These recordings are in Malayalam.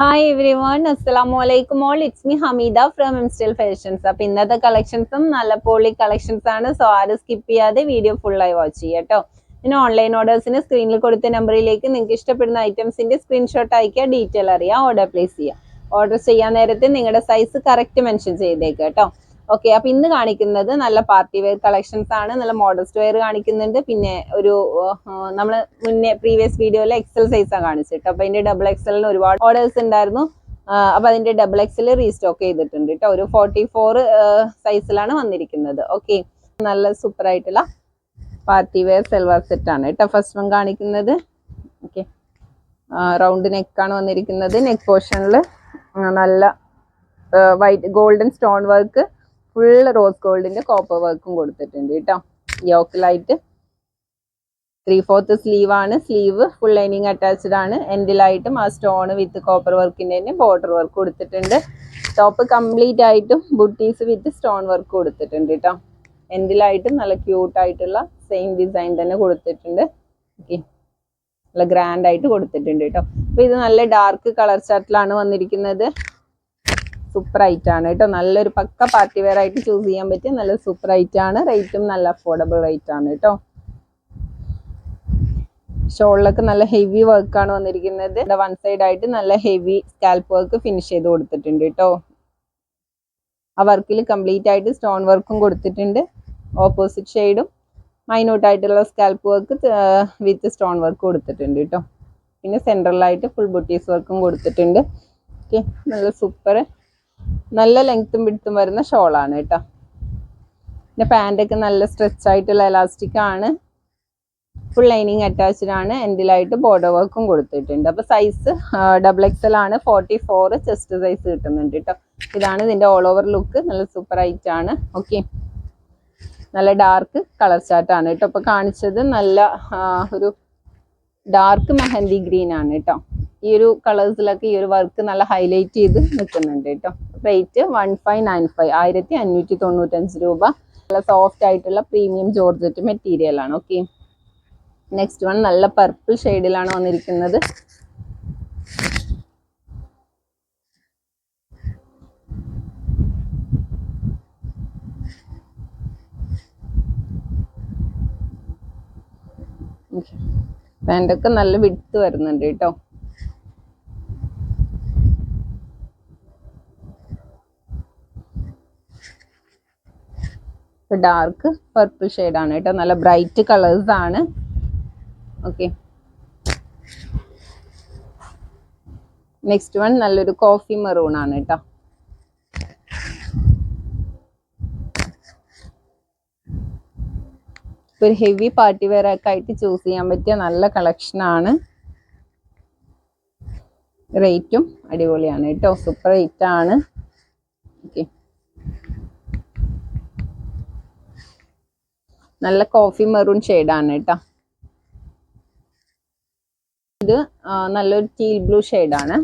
ഹായ് എവ്രി വൺ, അസ്സലാമു അലൈക്കും all. It's me Hameeda from M Style fashions. അപ്പൊ ഇന്നത്തെ കളക്ഷൻസും നല്ല പൊളി കളക്ഷൻസ് ആണ്. സോ ആരും സ്കിപ്പ് ചെയ്യാതെ വീഡിയോ ഫുള്ളായി വാച്ച് ചെയ്യാം കേട്ടോ. പിന്നെ ഓൺലൈൻ ഓർഡേഴ്സിന് സ്ക്രീനിൽ കൊടുത്ത നമ്പറിലേക്ക് നിങ്ങൾക്ക് ഇഷ്ടപ്പെടുന്ന ഐറ്റംസിന്റെ സ്ക്രീൻഷോട്ട് അയക്കുക, ഡീറ്റെയിൽ അറിയാം, ഓർഡർ പ്ലേസ് ചെയ്യുക. ഓർഡർ ചെയ്യാൻ നേരത്തെ നിങ്ങളുടെ സൈസ് കറക്റ്റ് മെൻഷൻ ചെയ്തേക്കുക കേട്ടോ. ഓക്കെ, അപ്പൊ ഇന്ന് കാണിക്കുന്നത് നല്ല പാർട്ടി വെയർ കളക്ഷൻസ് ആണ്. നല്ല മോഡസ്റ്റ് വെയർ കാണിക്കുന്നുണ്ട്. പിന്നെ ഒരു നമ്മൾ മുന്നേ പ്രീവിയസ് വീഡിയോയിൽ എക്സൽ സൈസാണ് കാണിച്ചിട്ട്, അപ്പൊ അതിന്റെ ഡബിൾ എക്സലിന് ഒരുപാട് ഓർഡേഴ്സ് ഉണ്ടായിരുന്നു. അപ്പൊ അതിന്റെ ഡബിൾ എക്സൽ റീസ്റ്റോക്ക് ചെയ്തിട്ടുണ്ട് കേട്ടോ. ഒരു 44 സൈസിലാണ് വന്നിരിക്കുന്നത്. ഓക്കെ, നല്ല സൂപ്പർ ആയിട്ടുള്ള പാർട്ടി വെയർ സെൽവാർ സെറ്റ് ആണ് കേട്ടോ. ഫസ്റ്റ് വൺ കാണിക്കുന്നത് ഓക്കെ, റൗണ്ട് നെക്കാണ് വന്നിരിക്കുന്നത്. നെക്ക് പോർഷനിൽ നല്ല white golden stone work, full rose ഗോൾഡിന്റെ കോപ്പർ വർക്കും കൊടുത്തിട്ടുണ്ട് കേട്ടോ. യോക്കിലായിട്ട് 3/4 സ്ലീവ് ആണ്. സ്ലീവ് ഫുൾ ലൈനിങ് അറ്റാച്ച്ഡ് ആണ്. എൻഡിലായിട്ടും ആ സ്റ്റോൺ വിത്ത് കോപ്പർ വർക്കിന്റെ തന്നെ ബോർഡർ വർക്ക് കൊടുത്തിട്ടുണ്ട്. ടോപ്പ് കംപ്ലീറ്റ് ആയിട്ടും ബുട്ടീസ് വിത്ത് സ്റ്റോൺ വർക്ക് കൊടുത്തിട്ടുണ്ട് കേട്ടോ. എൻഡിലായിട്ടും നല്ല ക്യൂട്ട് ആയിട്ടുള്ള സെയിം ഡിസൈൻ തന്നെ കൊടുത്തിട്ടുണ്ട്. ഓക്കെ, നല്ല ഗ്രാൻഡ് ആയിട്ട് കൊടുത്തിട്ടുണ്ട് കേട്ടോ. അപ്പൊ ഇത് നല്ല ഡാർക്ക് കളർ ചാർട്ടിലാണ് വന്നിരിക്കുന്നത്. സൂപ്പർ ആയിട്ടാണ് കേട്ടോ. നല്ലൊരു പക്ക പാർട്ടി വെയർ ആയിട്ട് ചൂസ് ചെയ്യാൻ പറ്റിയ നല്ല സൂപ്പർ ആയിട്ടാണ്. റേറ്റും നല്ല അഫോർഡബിൾ റേറ്റ് ആണ് കേട്ടോ. ഷോളിലൊക്കെ നല്ല ഹെവി വർക്കാണ് വന്നിരിക്കുന്നത്. വൺ സൈഡ് ആയിട്ട് നല്ല ഹെവി സ്കാൽപ്പ് വർക്ക് ഫിനിഷ് ചെയ്ത് കൊടുത്തിട്ടുണ്ട് കേട്ടോ. ആ വർക്കിൽ കംപ്ലീറ്റ് ആയിട്ട് സ്റ്റോൺ വർക്കും കൊടുത്തിട്ടുണ്ട്. ഓപ്പോസിറ്റ് ഷെയ്ഡും മൈന്യൂട്ട് ആയിട്ടുള്ള scalp work with stone work കൊടുത്തിട്ടുണ്ട് കേട്ടോ. പിന്നെ സെൻട്രലായിട്ട് ഫുൾ ബുട്ടീസ് വർക്കും കൊടുത്തിട്ടുണ്ട്. ഓക്കെ, നല്ല സൂപ്പർ, നല്ല ലെങ്ത്തും വിഡ്ത്തും വരുന്ന ഷോളാണ് കേട്ടോ. പിന്നെ പാൻറ്റൊക്കെ നല്ല സ്ട്രെച്ച് ആയിട്ടുള്ള എലാസ്റ്റിക് ആണ്. ഫുൾ ലൈനിങ് അറ്റാച്ച്ഡ് ആണ്. എൻഡിലായിട്ട് ബോർഡർ വർക്കും കൊടുത്തിട്ടുണ്ട്. അപ്പൊ സൈസ് ഡബിൾ എക്സൽ ആണ്. 44 ചെസ്റ്റ് സൈസ് കിട്ടുന്നുണ്ട് കേട്ടോ. ഇതാണ് ഇതിന്റെ ഓൾ ഓവർ ലുക്ക്. നല്ല സൂപ്പർ ആയിട്ടാണ്. ഓക്കെ, നല്ല ഡാർക്ക് കളർ ചാർട്ടാണ് കേട്ടോ. ഇപ്പൊ കാണിച്ചത് നല്ല ഒരു ഡാർക്ക് മെഹന്തി ഗ്രീൻ ആണ് കേട്ടോ. ഈ ഒരു കളേഴ്സിലൊക്കെ ഈ ഒരു വർക്ക് നല്ല ഹൈലൈറ്റ് ചെയ്ത് നിൽക്കുന്നുണ്ട് കേട്ടോ. റേറ്റ് 1595, 1595 രൂപ. നല്ല സോഫ്റ്റ് ആയിട്ടുള്ള പ്രീമിയം ജോർജറ്റ് മെറ്റീരിയൽ ആണ്. ഓക്കെ, നെക്സ്റ്റ് വൺ നല്ല പർപ്പിൾ ഷെയ്ഡിലാണ് വന്നിരിക്കുന്നത്. പാൻറ്റൊക്കെ നല്ല വിഡ്ത്ത് വരുന്നുണ്ട് കേട്ടോ. ഡാർക്ക് പർപ്പിൾ ഷെയ്ഡാണ് കേട്ടോ. നല്ല ബ്രൈറ്റ് കളേഴ്സ് ആണ്. ഓക്കെ, നെക്സ്റ്റ് വൺ നല്ലൊരു കോഫി മെറൂൺ ആണ് കേട്ടോ. ഒരു ഹെവി പാർട്ടി വെയർ ഒക്കെ ആയിട്ട് ചൂസ് ചെയ്യാൻ പറ്റിയ നല്ല കളക്ഷൻ ആണ്. റേറ്റും അടിപൊളിയാണ് കേട്ടോ. സൂപ്പർ റേറ്റ് ആണ്. ഓക്കെ, നല്ല കോഫി മെറൂൺ ഷെയ്ഡാണ് കേട്ടോ. ഇത് നല്ലൊരു ടീൽ ബ്ലൂ ഷെയ്ഡാണ്.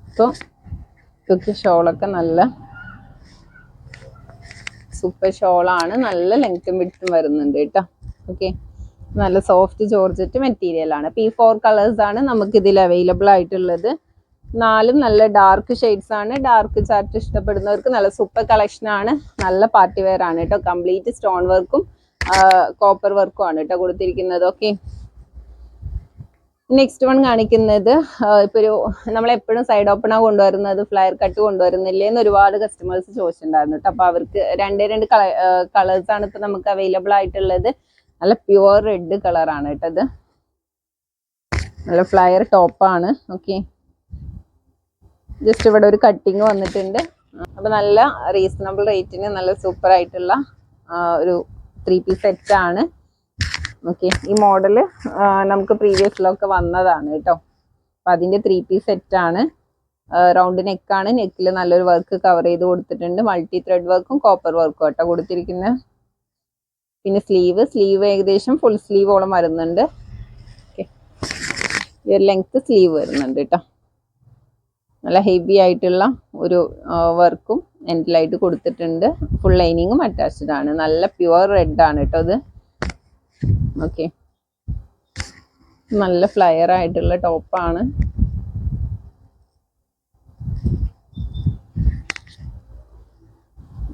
അപ്പോൾ ഇതൊക്കെ ഷോളൊക്കെ നല്ല സൂപ്പർ ഷോളാണ്. നല്ല ലെങ്ത്തും വിഡ്ത്തും വരുന്നുണ്ട് കേട്ടോ. ഓക്കെ, നല്ല സോഫ്റ്റ് ജോർജറ്റ് മെറ്റീരിയൽ ആണ്. P4 കളേഴ്സ് ആണ് നമുക്ക് ഇതിൽ അവൈലബിൾ ആയിട്ടുള്ളത്. 4 നല്ല ഡാർക്ക് ഷെയ്ഡ്സ് ആണ്. ഡാർക്ക് ചാർട്ട് ഇഷ്ടപ്പെടുന്നവർക്ക് നല്ല സൂപ്പർ കളക്ഷൻ ആണ്. നല്ല പാർട്ടി വെയർ ആണ് കേട്ടോ. കംപ്ലീറ്റ് സ്റ്റോൺ വർക്കും കോപ്പർ വർക്കും ആണ് കേട്ടോ കൊടുത്തിരിക്കുന്നത്. ഓക്കെ, നെക്സ്റ്റ് വൺ കാണിക്കുന്നത് ഇപ്പൊ ഒരു നമ്മളെപ്പോഴും സൈഡ് ഓപ്പണാ കൊണ്ടുവരുന്നത്, ഫ്ലയർ കട്ട് കൊണ്ടുവരുന്നില്ലേ എന്ന് ഒരുപാട് കസ്റ്റമേഴ്സ് ചോദിച്ചിട്ടുണ്ടായിരുന്നു കേട്ടോ. അപ്പൊ അവർക്ക് രണ്ട് കളേഴ്സ് ആണ് ഇപ്പൊ നമുക്ക് അവൈലബിൾ ആയിട്ടുള്ളത്. നല്ല പ്യുവർ റെഡ് കളറാണ് കേട്ടത്. നല്ല ഫ്ലയർ ടോപ്പാണ്. ഓക്കെ, ജസ്റ്റ് ഇവിടെ ഒരു കട്ടിങ് വന്നിട്ടുണ്ട്. അപ്പൊ നല്ല റീസണബിൾ റേറ്റിന് നല്ല സൂപ്പർ ആയിട്ടുള്ള ഒരു 3 പീസ് സെറ്റ് ആണ്. ഓക്കെ, ഈ മോഡല് നമുക്ക് പ്രീവിയസിലൊക്കെ വന്നതാണ് കേട്ടോ. അപ്പൊ അതിന്റെ 3 പീസ് സെറ്റ് ആണ്. റൗണ്ട് നെക്കാണ്. നെക്കിൽ നല്ലൊരു വർക്ക് കവർ ചെയ്ത് കൊടുത്തിട്ടുണ്ട്. മൾട്ടി ത്രെഡ് വർക്കും കോപ്പർ വർക്കും ആട്ടോ കൊടുത്തിരിക്കുന്നത്. പിന്നെ സ്ലീവ് ഏകദേശം ഫുൾ സ്ലീവോളം വരുന്നുണ്ട്. ഈ ഒരു ലെങ്ത് സ്ലീവ് വരുന്നുണ്ട് കേട്ടോ. നല്ല ഹെവി ആയിട്ടുള്ള ഒരു വർക്കും എൻഡിലായിട്ട് കൊടുത്തിട്ടുണ്ട്. ഫുൾ ലൈനിങ്ങും അറ്റാച്ച്ഡ് ആണ്. നല്ല പ്യുവർ റെഡ് ആണ് കേട്ടോ ഇത്. ഓക്കെ, നല്ല ഫ്ലയർ ആയിട്ടുള്ള ടോപ്പാണ്.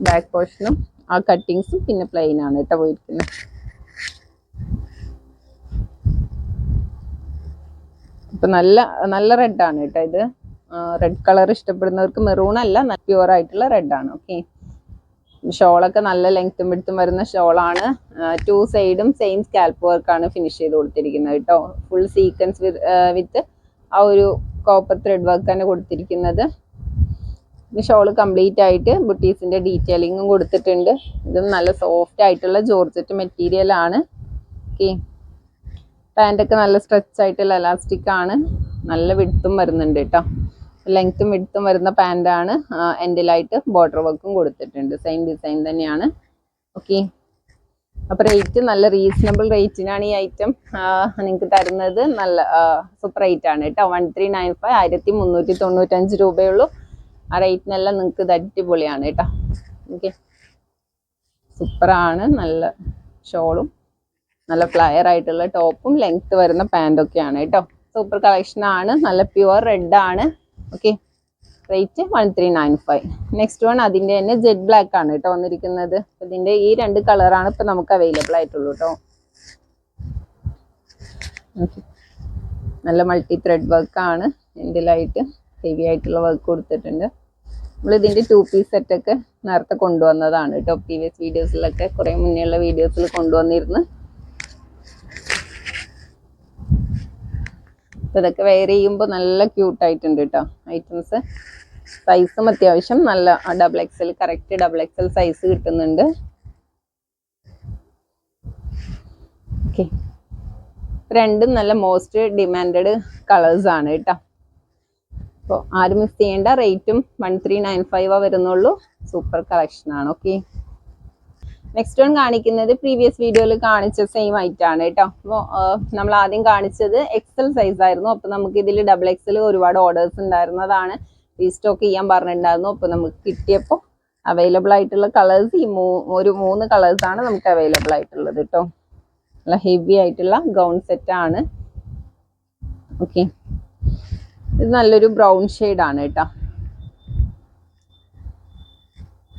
ബാക്ക് പോർഷനും ആ കട്ടിങ്സും പിന്നെ പ്ലെയിൻ ആണ് കേട്ടോ പോയിരിക്കുന്നത്. ഇപ്പൊ നല്ല റെഡ് ആണ് കേട്ടോ ഇത്. റെഡ് കളർ ഇഷ്ടപ്പെടുന്നവർക്ക് മെറൂൺ അല്ല, പ്യുവർ ആയിട്ടുള്ള റെഡ് ആണ്. ഓക്കെ, ഷോളൊക്കെ നല്ല ലെങ്ത്തും വിഡ്ത്തും വരുന്ന ഷോളാണ്. 2 സൈഡും സെയിം സ്കാൽപ്പ് വർക്കാണ് ഫിനിഷ് ചെയ്ത് കൊടുത്തിരിക്കുന്നത് കേട്ടോ. ഫുൾ സീക്വൻസ് വിത്ത് ആ ഒരു കോപ്പർ ത്രെഡ് വർക്ക് തന്നെ കൊടുത്തിരിക്കുന്നത്. ഷോള് കംപ്ലീറ്റ് ആയിട്ട് ബുട്ടീസിന്റെ ഡീറ്റെയിലിങ്ങും കൊടുത്തിട്ടുണ്ട്. ഇതും നല്ല സോഫ്റ്റ് ആയിട്ടുള്ള ജോർജറ്റ് മെറ്റീരിയൽ ആണ്. ഓക്കെ, പാൻറ്റൊക്കെ നല്ല സ്ട്രെച്ച് ആയിട്ടുള്ള എലാസ്റ്റിക് ആണ്. നല്ല വിഡ്ത്തും വരുന്നുണ്ട് കേട്ടോ. ലെങ്ത്തും വിഡ്ത്തും വരുന്ന പാൻറ്റാണ്. എൻഡിലായിട്ട് ബോർഡർ വർക്കും കൊടുത്തിട്ടുണ്ട്. സെയിം ഡിസൈൻ തന്നെയാണ്. ഓക്കെ, അപ്പോൾ റേറ്റ് നല്ല റീസണബിൾ റേറ്റിനാണ് ഈ ഐറ്റം നിങ്ങൾക്ക് തരുന്നത്. നല്ല സൂപ്പർ റേറ്റ് ആണ് കേട്ടോ. 1395, 1395 രൂപയുള്ളൂ. ആ റേറ്റിനെല്ലാം നിങ്ങൾക്ക് ഇത് അടിപൊളിയാണ് കേട്ടോ. ഓക്കെ, സൂപ്പറാണ്. നല്ല ഷോളും നല്ല ഫ്ലയർ ആയിട്ടുള്ള ടോപ്പും ലെങ്ത് വരുന്ന പാൻറ്റൊക്കെയാണ് കേട്ടോ. സൂപ്പർ കളക്ഷൻ ആണ്. നല്ല പ്യുവർ റെഡ് ആണ്. Okay, rate 1395. നെക്സ്റ്റ് വൺ അതിൻ്റെ തന്നെ ജെറ്റ് ബ്ലാക്ക് ആണ് കേട്ടോ വന്നിരിക്കുന്നത്. ഇതിൻ്റെ ഈ 2 കളറാണ് ഇപ്പം നമുക്ക് അവൈലബിൾ ആയിട്ടുള്ളൂ കേട്ടോ. നല്ല മൾട്ടി ത്രെഡ് വർക്കാണ്. എൻഡിലായിട്ട് ഹെവി ആയിട്ടുള്ള വർക്ക് കൊടുത്തിട്ടുണ്ട്. നമ്മൾ ഇതിൻ്റെ 2 പീസ് സെറ്റൊക്കെ നേരത്തെ കൊണ്ടുവന്നതാണ് കേട്ടോ. പ്രീവിയസ് വീഡിയോസിലൊക്കെ കുറേ മുന്നേയുള്ള വീഡിയോസിൽ കൊണ്ടുവന്നിരുന്നു. ഇതൊക്കെ വെയർ ചെയ്യുമ്പോൾ നല്ല ക്യൂട്ടായിട്ടുണ്ട് കേട്ടോ ഐറ്റംസ്. സൈസും അത്യാവശ്യം നല്ല XXL, കറക്റ്റ് XXL സൈസ് കിട്ടുന്നുണ്ട്. ഓക്കെ, രണ്ടും നല്ല മോസ്റ്റ് ഡിമാൻഡഡ് കളേഴ്സ് ആണ് കേട്ടോ. അപ്പോൾ ആരും മിസ് ചെയ്യേണ്ട. റേറ്റും 1395 വരുന്നുള്ളൂ. സൂപ്പർ കളക്ഷൻ ആണ്. ഓക്കെ, നെക്സ്റ്റ് വൺ കാണിക്കുന്നത് പ്രീവിയസ് വീഡിയോയിൽ കാണിച്ച സെയിം ഐറ്റം ആണ് കേട്ടോ. അപ്പോൾ നമ്മൾ ആദ്യം കാണിച്ചത് XL സൈസ് ആയിരുന്നു. അപ്പോൾ നമുക്ക് ഇതിൽ XXL ഒരുപാട് ഓർഡേഴ്സ് ഉണ്ടായിരുന്നതാണ്. റീസ്റ്റോക്ക് ചെയ്യാൻ പറഞ്ഞിട്ടുണ്ടായിരുന്നു. അപ്പോൾ നമുക്ക് കിട്ടിയപ്പോൾ അവൈലബിൾ ആയിട്ടുള്ള കളേഴ്സ് ഈ 3 കളേഴ്സാണ് നമുക്ക് അവൈലബിൾ ആയിട്ടുള്ളത് കേട്ടോ. നല്ല ഹെവി ആയിട്ടുള്ള ഗൗൺ സെറ്റ് ആണ്. ഓക്കെ, ഇത് നല്ലൊരു ബ്രൗൺ ഷെയ്ഡാണ് കേട്ടോ.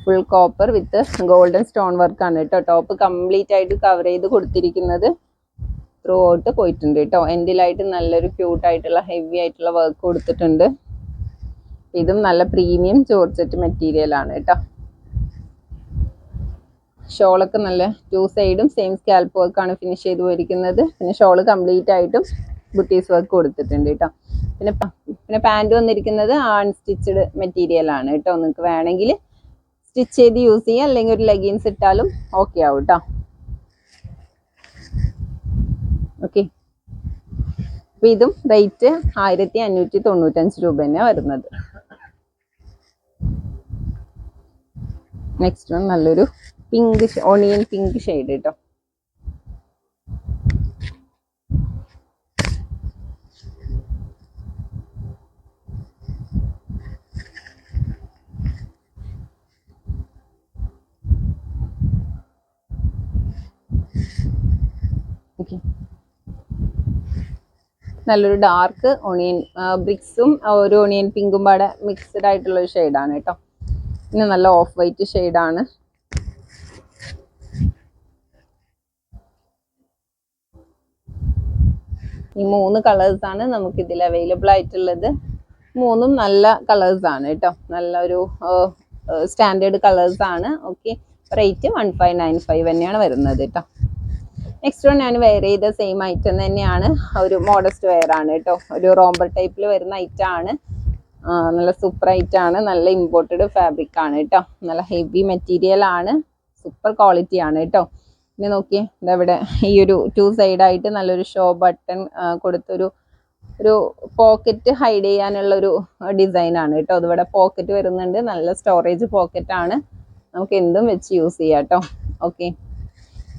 ഫുൾ കോപ്പർ വിത്ത് ഗോൾഡൻ സ്റ്റോൺ വർക്കാണ് കേട്ടോ. ടോപ്പ് കംപ്ലീറ്റ് ആയിട്ട് കവർ ചെയ്ത് കൊടുത്തിരിക്കുന്നത്. ത്രൂ ഔട്ട് പോയിട്ടുണ്ട് കേട്ടോ. എൻഡിലായിട്ട് നല്ലൊരു ക്യൂട്ടായിട്ടുള്ള ഹെവി ആയിട്ടുള്ള വർക്ക് കൊടുത്തിട്ടുണ്ട്. ഇതും നല്ല പ്രീമിയം ജോർജറ്റ് മെറ്റീരിയൽ ആണ് കേട്ടോ. ഷോളൊക്കെ നല്ല 2 സൈഡും സെയിം സ്കാൽപ്പ് വർക്കാണ് ഫിനിഷ് ചെയ്ത് പോയിരിക്കുന്നത്. പിന്നെ ഷോള് കംപ്ലീറ്റ് ആയിട്ടും ബുട്ടീസ് വർക്ക് കൊടുത്തിട്ടുണ്ട് കേട്ടോ. പിന്നെ പാൻറ് വന്നിരിക്കുന്നത് അൺസ്റ്റിച്ചഡ് മെറ്റീരിയൽ ആണ് കേട്ടോ. നിങ്ങൾക്ക് വേണമെങ്കിൽ സ്റ്റിച്ച് ചെയ്ത് യൂസ് ചെയ്യാം, അല്ലെങ്കിൽ ഒരു ലെഗിൻസ് ഇട്ടാലും ഓക്കെ ആവും കേട്ടോ. ഓക്കെ, അപ്പൊ ഇതും റേറ്റ് 1595 രൂപ തന്നെ വരുന്നത്. നെക്സ്റ്റ് വൺ നല്ലൊരു പിങ്ക്, ഓണിയൻ പിങ്ക് ഷെയ്ഡ് കേട്ടോ. ഓക്കെ, നല്ലൊരു ഡാർക്ക് ഓണിയൻ ബ്രിക്സും ഒരു ഓണിയൻ പിങ്കും പാടെ മിക്സ്ഡ് ആയിട്ടുള്ള ഒരു ഷെയ്ഡാണ് കേട്ടോ. പിന്നെ നല്ല ഓഫ് വൈറ്റ് ഷെയ്ഡാണ്. ഈ 3 കളേഴ്സാണ് നമുക്ക് ഇതിൽ അവൈലബിൾ ആയിട്ടുള്ളത്. 3ഉം നല്ല കളേഴ്സാണ് കേട്ടോ. നല്ലൊരു സ്റ്റാൻഡേർഡ് കളേഴ്സാണ്. ഓക്കെ, റേറ്റ് 1595 തന്നെയാണ് വരുന്നത് കേട്ടോ. നെക്സ്റ്റ് വൺ ഞാൻ വെയർ ചെയ്ത സെയിം ഐറ്റം തന്നെയാണ്. ഒരു മോഡസ്റ്റ് വെയർ ആണ് കേട്ടോ. ഒരു റോംബർ ടൈപ്പിൽ വരുന്ന ഐറ്റം ആണ്. നല്ല സൂപ്പർ ഐറ്റം ആണ്. നല്ല ഇമ്പോർട്ടഡ് ഫാബ്രിക് ആണ് കേട്ടോ. നല്ല ഹെവി മെറ്റീരിയൽ ആണ്. സൂപ്പർ ക്വാളിറ്റി ആണ് കേട്ടോ. പിന്നെ നോക്കിയേ, ഇതവിടെ ഈ ഒരു 2 സൈഡായിട്ട് നല്ലൊരു ഷോ ബട്ടൺ കൊടുത്തൊരു ഒരു പോക്കറ്റ് ഹൈഡ് ചെയ്യാനുള്ള ഒരു ഡിസൈൻ ആണ് കേട്ടോ. അതിവിടെ പോക്കറ്റ് വരുന്നുണ്ട്, നല്ല സ്റ്റോറേജ് പോക്കറ്റ് ആണ്, നമുക്ക് എന്തും വെച്ച് യൂസ് ചെയ്യാം കേട്ടോ. ഓക്കെ,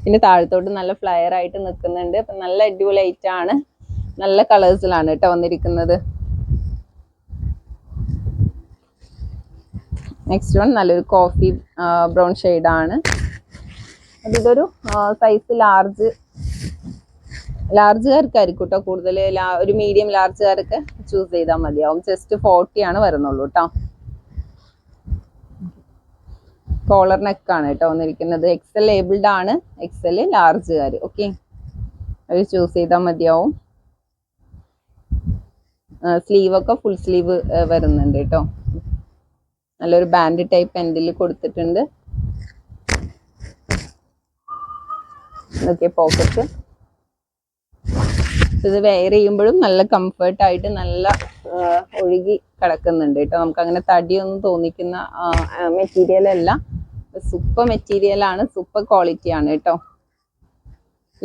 പിന്നെ താഴത്തോട്ട് നല്ല ഫ്ലയർ ആയിട്ട് നിൽക്കുന്നുണ്ട്. അപ്പം നല്ല അടിപൊളി ഐറ്റം ആണ്, നല്ല കളേഴ്സിലാണ് കേട്ടോ വന്നിരിക്കുന്നത്. നെക്സ്റ്റ് വൺ നല്ലൊരു കോഫി ബ്രൗൺ ഷെയ്ഡാണ്. അതിതൊരു സൈസ് ലാർജുകാർക്കായിരിക്കും കേട്ടോ കൂടുതൽ. ഒരു മീഡിയം ലാർജുകാർക്ക് ചൂസ് ചെയ്താൽ മതിയാവും. ജസ്റ്റ് 40 ആണ് വരുന്നുള്ളൂ കേട്ടോ. കോളർ നെക്കാണ് കേട്ടോ വന്നിരിക്കുന്നത്. എക്സൽ ലേബിൾഡ് ആണ്, എക്സൽ ലാർജുകാർ. ഓക്കെ, അത് ചൂസ് ചെയ്താൽ മതിയാവും. സ്ലീവ് ഒക്കെ ഫുൾ സ്ലീവ് വരുന്നുണ്ട് കേട്ടോ. നല്ലൊരു ബാൻഡ് ടൈപ്പ് എൻഡിൽ കൊടുത്തിട്ടുണ്ട്. Okay, pocket. ഇത് വെയർ ചെയ്യുമ്പോഴും നല്ല കംഫർട്ടായിട്ട് നല്ല ഒഴുകി കിടക്കുന്നുണ്ട് കേട്ടോ. നമുക്ക് അങ്ങനെ തടിയൊന്നും തോന്നിക്കുന്ന മെറ്റീരിയൽ അല്ല, സൂപ്പർ മെറ്റീരിയൽ ആണ്, സൂപ്പർ ക്വാളിറ്റി ആണ് കേട്ടോ.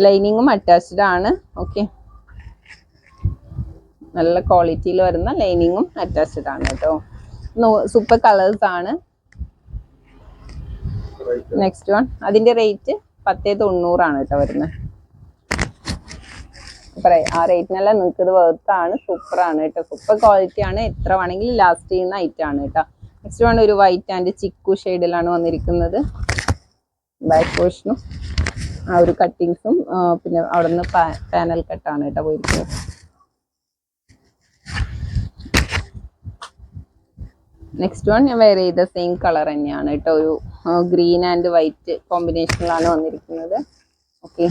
ലൈനിങ്ങും അറ്റാച്ച്ഡ് ആണ്. ഓക്കെ, നല്ല ക്വാളിറ്റിയിൽ വരുന്ന ലൈനിങ്ങും അറ്റാച്ച്ഡ് ആണ് കേട്ടോ. സൂപ്പർ കളേഴ്സ് ആണ്. നെക്സ്റ്റ് വൺ, അതിന്റെ റേറ്റ് 1090 ആണ് കേട്ടോ വരുന്നത്. ആ റേറ്റിനെല്ലാം നിങ്ങൾക്ക് ഇത് വെർത്താണ്, സൂപ്പർ ആണ് കേട്ടോ. സൂപ്പർ ക്വാളിറ്റി ആണ്, എത്ര വേണമെങ്കിലും ലാസ്റ്റ് ചെയ്യുന്ന ഐറ്റം ആണ് കേട്ടോ. നെക്സ്റ്റ് വൺ ഒരു വൈറ്റ് ആൻഡ് ചിക്കു ഷെയ്ഡിലാണ് വന്നിരിക്കുന്നത്. ബാക്ക് പോർഷനും ആ ഒരു കട്ടിങ്സും പിന്നെ അവിടെ നിന്ന് പാനൽ കട്ടാണ് കേട്ടോ പോയിരിക്കുന്നത്. നെക്സ്റ്റ് വൺ ഞാൻ വെയർ ചെയ്ത സെയിം കളർ തന്നെയാണ് കേട്ടോ. ഒരു ഗ്രീൻ ആൻഡ് വൈറ്റ് കോമ്പിനേഷനിലാണ് വന്നിരിക്കുന്നത്. ഓക്കെ,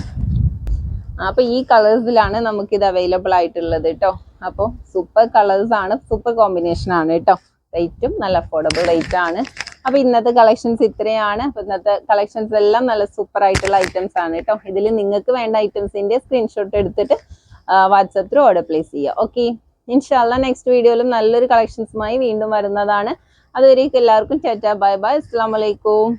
അപ്പോൾ ഈ കളേഴ്സിലാണ് നമുക്കിത് അവൈലബിൾ ആയിട്ടുള്ളത് കേട്ടോ. അപ്പോൾ സൂപ്പർ കളേഴ്സ് ആണ്, സൂപ്പർ കോമ്പിനേഷൻ ആണ് കേട്ടോ. റേറ്റും നല്ല അഫോർഡബിൾ റേറ്റ് ആണ്. അപ്പോൾ ഇന്നത്തെ കളക്ഷൻസ് ഇത്രയാണ്. അപ്പോൾ ഇന്നത്തെ കളക്ഷൻസ് എല്ലാം നല്ല സൂപ്പർ ആയിട്ടുള്ള ഐറ്റംസ് ആണ് കേട്ടോ. ഇതിൽ നിങ്ങൾക്ക് വേണ്ട ഐറ്റംസിന്റെ സ്ക്രീൻഷോട്ട് എടുത്തിട്ട് വാട്സപ്പ് ത്രൂ ഓർഡർ പ്ലേസ് ചെയ്യുക. ഓക്കെ, ഇൻഷാല്ലാ നെക്സ്റ്റ് വീഡിയോയിലും നല്ലൊരു കളക്ഷൻസുമായി വീണ്ടും വരുന്നതാണ്. അതുവരേക്കും എല്ലാവർക്കും ടാറ്റാ, ബൈ ബൈ, അസ്സലാമു അലൈക്കും.